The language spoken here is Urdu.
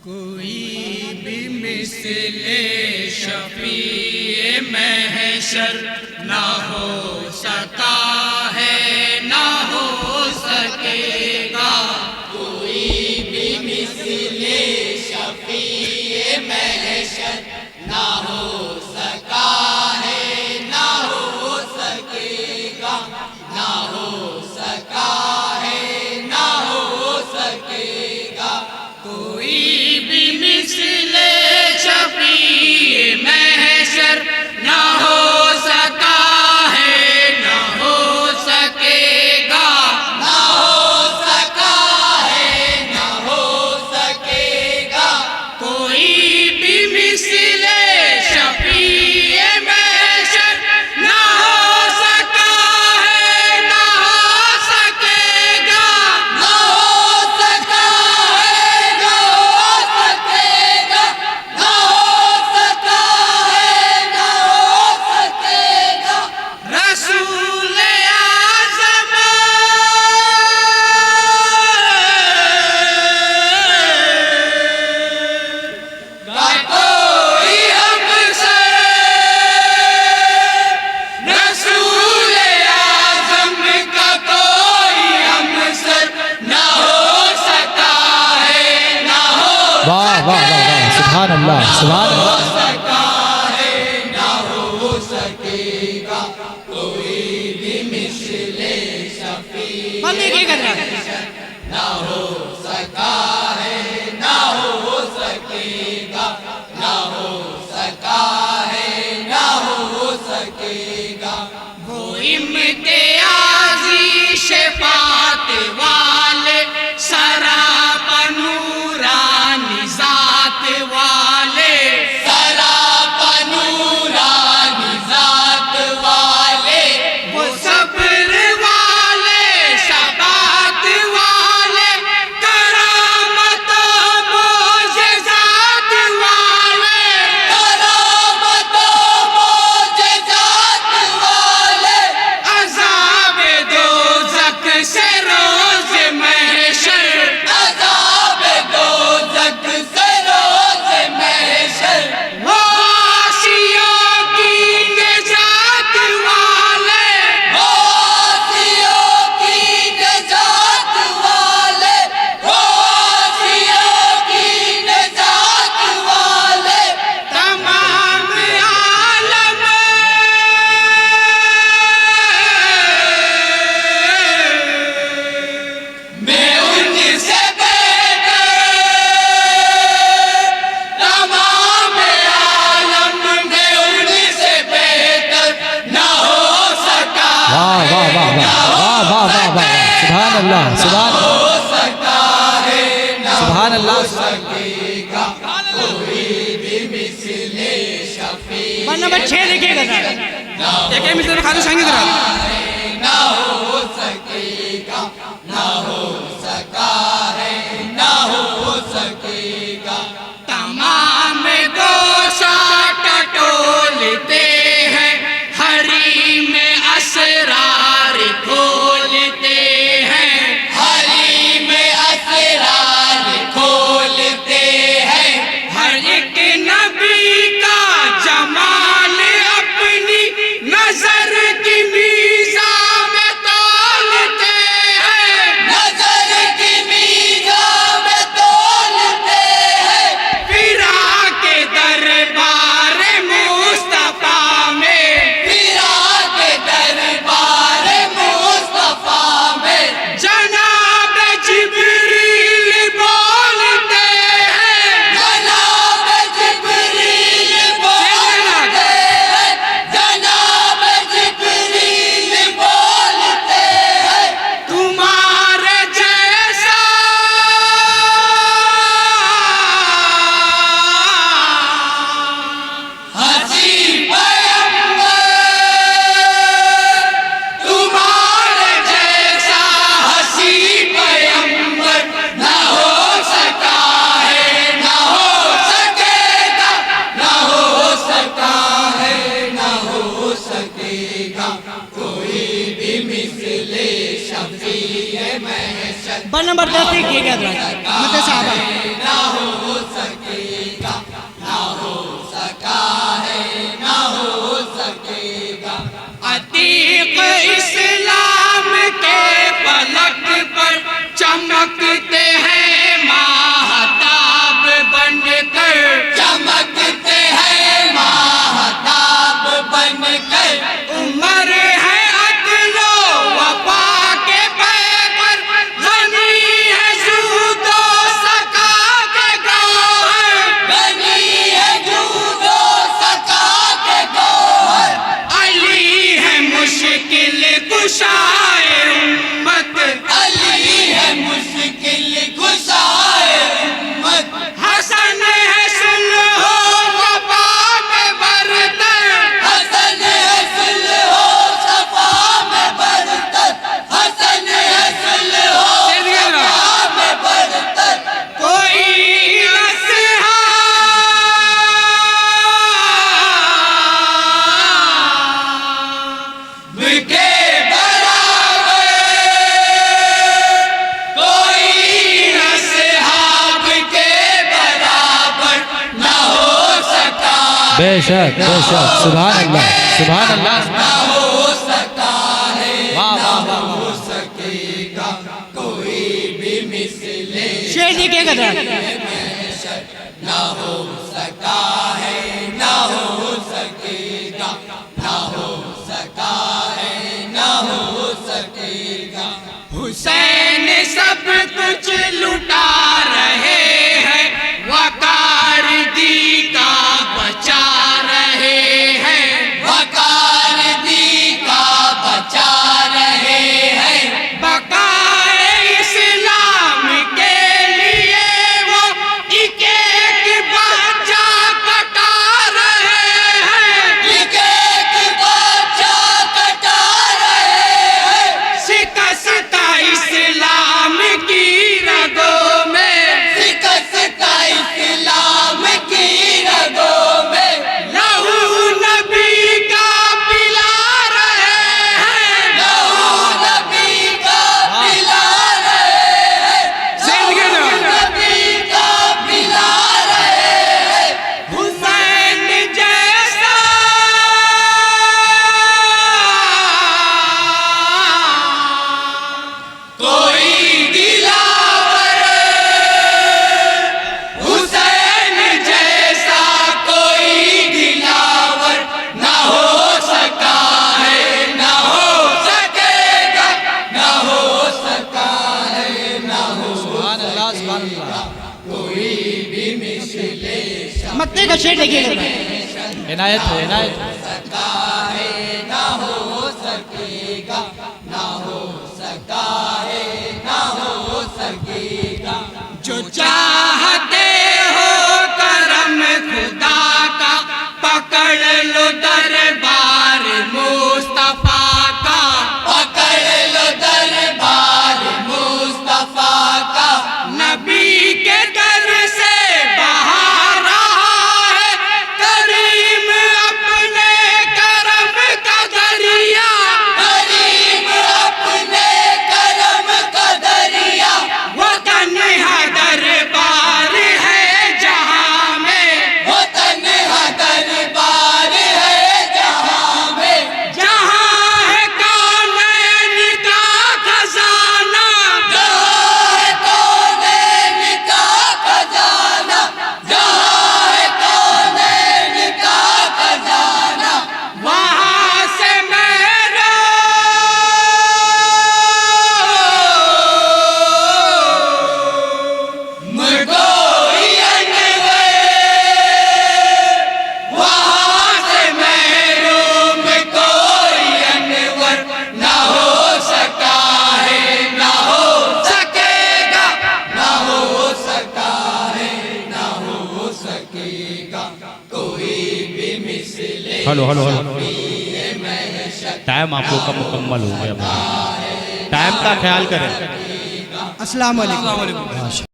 کوئی بھی مثل شفیع محشر نہ ہو سکا ہے نہ ہو سکے گا، کوئی بھی مثل شفیع محشر نہ ہو سکا ہے نہ ہو سکے گا، نہ ہو سکا ہے نہ ہو سکے گا، کوئی بھی مثل شفیع محشر نہ ہو سکا ہے نہ ہو سکے گا، نہ ہو سکا ہے نہ ہو سکے گا، کوئی بھی مثل شفیع محشر نہ ہو سکا ہے نہ ہو سکے گا، نہ ہو سکا ہے نہ ہو سکے گا، نہ ہو سکا ہے نہ ہو سکے گا، رسول اعظم کا کوئی ہمسر، رسول اعظم کا کوئی ہمسر نہ ہو سکا ہے نہ ہو واہ واہ واہ واہ، سبحان اللہ سبحان اللہ۔ سکا ہے نہ ہو سکے گا، کوئی بھی مثل شفیع نہ ہو سکا ہے نہ ہو سکے گا، نہ ہو سکا ہے نہ ہو سکے گا، وہ امتیازی شفاعت والے سراپا نورانی ذات والے، سراپا نورانی ذات والے، وہ صبر والے ثبات والے، کرامت و معجزات والے، کرامت و معجزات والے، عذاب دوزخ سے روز محشر، عذاب دوزخ سے روز محشر، وہ عاصیوں کی نجات والے، وہ عاصیوں کی نجات والے، وہ عاصیوں کی نجات والے، تمام عالم میں ان سے بہتر، تمام عالم میں ان سے بہتر نہ ہو سکا واہ واہ واہ واہ واہ واہ واہ واہ، سبحان اللہ سبحان اللہ ہو سکتا ہے نہ سبحان اللہ۔ سکے گا، کوئی بھی مثل شفیع ون نمبر 6 دیکھیے گا سر، ایک مثل میں خالص آئیں گے ذرا، نہ ہو سکے گا، نہ ہو سکا ہے نہ ہو سکے گا، تمام گوشہ ٹٹولتے ہیں، حریم اسرار کھولتے ہیں، حریم اسرار کھولتے ہیں، ہر ایک نبی کا جمال اپنی نظر کی میزان میں تولتے ہیں، نظر کی میزان میں تولتے ہیں، پھرا کے دربار مصطفیٰ میں، پھرا کے دربار مصطفیٰ میں، جناب جبریل بولتے ہیں، جناب جبریل بولتے ہیں، جناب جبریل بولتے ہیں، تمہارے جیسا حسین پیغمبر، تمہارے جیسا حسین پیغمبر نہ ہو سکا ہے نہ ہو سکے گا، نہ ہو سکا ہے نہ ہو سکے گا، کوئی بھی مثل شفیع محشر ون نمبر 10 دیکھیے گا ذرا، مت صحابہ، نہ ہو سکے بے شک بے شک سبحان اللہ سبحان اللہ نہ ہو سکا ہے واہ نہ واہ واہ ہو سکے گا کوئی بھی مثل شیر دیکھیے گا ذرا نہ ہو سکا ہے نہ ہو سکے گا نہ ہو سکا ہے نہ ہو سکے گا حسین سب کچھ لٹا رہے ہیں وقار دی کا بچا رہے ہیں وقار دی کا بچا رہے ہیں بقائے اسلام کے لیے وہ ایک ایک بچہ کٹا رہے ہیں ایک ایک بچہ کٹا رہے ہیں شکستہ اسلام کی رگوں میں شکستہ اسلام کی رگوں میں لہو نبی کا پلا رہے ہیں لہو نبی کا پلا رہے ہیں لہو نبی کا پلا رہے ہیں حسین جیسا کوئی دلاور حسین جیسا کوئی دلاور نہ ہو سکا ہے نہ ہو سکے گا نہ ہو سکا ہے نہ ہو سبحان اللہ سبحان اللہ کوئی بھی مثل مکتے کا شیر دیکھیے گا ذرا عنایت ہے عنایت ہے سکا ہے نہ ہو سکے گا نہ ہو سکا ہے نہ ہو سکے گا جو چاہتے ہو کرم خدا کا پکڑ لو دربار مصطفیٰ کا پکڑ لو دربار مصطفیٰ کا نبی کے در سے بہار رہا ہے کریم اپنے کرم کا دریا کریم اپنے کرم کا دریا وہ تنہا دربار ہے جہاں میں وہ تنہا دربار ہے جہاں میں جہاں ہے کونین کا خزانہ جہاں ہے کونین کا خزانہ جہاں ہے کونین کا خزانہ وہاں سے میرا کوئی انور وہاں سے محروم کوئی انور نہ ہو سکا ہے نہ ہو سکے گا نہ ہو سکا ہے نہ ہو سکے گا کوئی بھی مثل ہلو ہلو ہلو ٹائم آپ لوگ کا مکمل ہو گیا ٹائم کا خیال کریں السلام علیکم